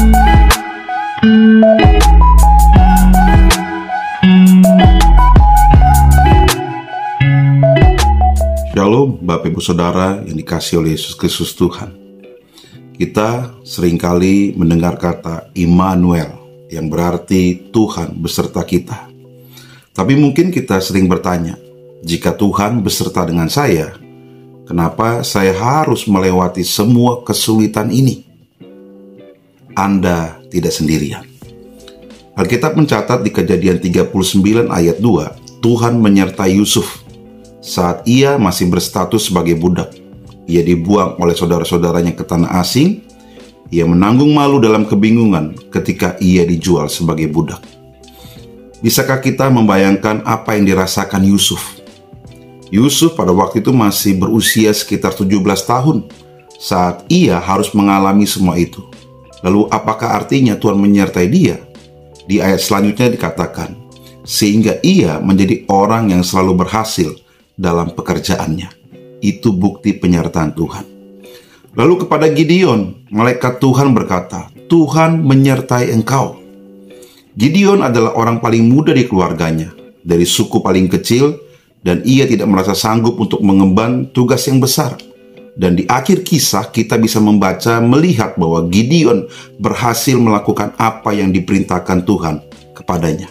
Shalom Bapak Ibu Saudara yang dikasihi oleh Yesus Kristus Tuhan. Kita seringkali mendengar kata Immanuel yang berarti Tuhan beserta kita. Tapi mungkin kita sering bertanya, jika Tuhan beserta dengan saya, kenapa saya harus melewati semua kesulitan ini? Anda tidak sendirian. Alkitab mencatat di Kejadian 39 ayat 2, Tuhan menyertai Yusuf saat ia masih berstatus sebagai budak. Ia dibuang oleh saudara-saudaranya ke tanah asing. Ia menanggung malu dalam kebingungan ketika ia dijual sebagai budak. Bisakah kita membayangkan apa yang dirasakan Yusuf? Yusuf pada waktu itu masih berusia sekitar 17 tahun saat ia harus mengalami semua itu. Lalu apakah artinya Tuhan menyertai dia? Di ayat selanjutnya dikatakan, sehingga ia menjadi orang yang selalu berhasil dalam pekerjaannya. Itu bukti penyertaan Tuhan. Lalu kepada Gideon, malaikat Tuhan berkata, Tuhan menyertai engkau. Gideon adalah orang paling muda di keluarganya, dari suku paling kecil, dan ia tidak merasa sanggup untuk mengemban tugas yang besar. Dan di akhir kisah kita bisa melihat bahwa Gideon berhasil melakukan apa yang diperintahkan Tuhan kepadanya.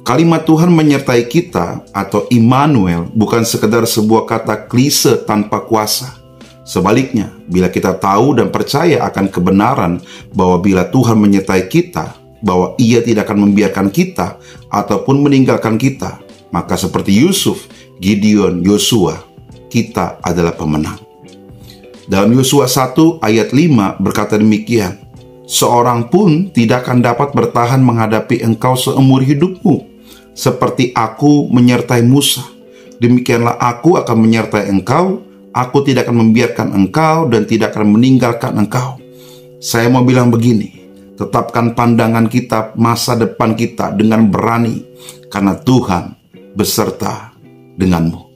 Kalimat Tuhan menyertai kita atau Immanuel bukan sekedar sebuah kata klise tanpa kuasa. Sebaliknya, bila kita tahu dan percaya akan kebenaran bahwa bila Tuhan menyertai kita, bahwa Ia tidak akan membiarkan kita ataupun meninggalkan kita, maka seperti Yusuf, Gideon, Yosua, kita adalah pemenang. Dalam Yosua 1 ayat 5 berkata demikian, seorang pun tidak akan dapat bertahan menghadapi engkau seumur hidupmu. Seperti aku menyertai Musa, demikianlah aku akan menyertai engkau. Aku tidak akan membiarkan engkau dan tidak akan meninggalkan engkau. Saya mau bilang begini, tetapkan pandangan kita, masa depan kita dengan berani, karena Tuhan beserta denganmu.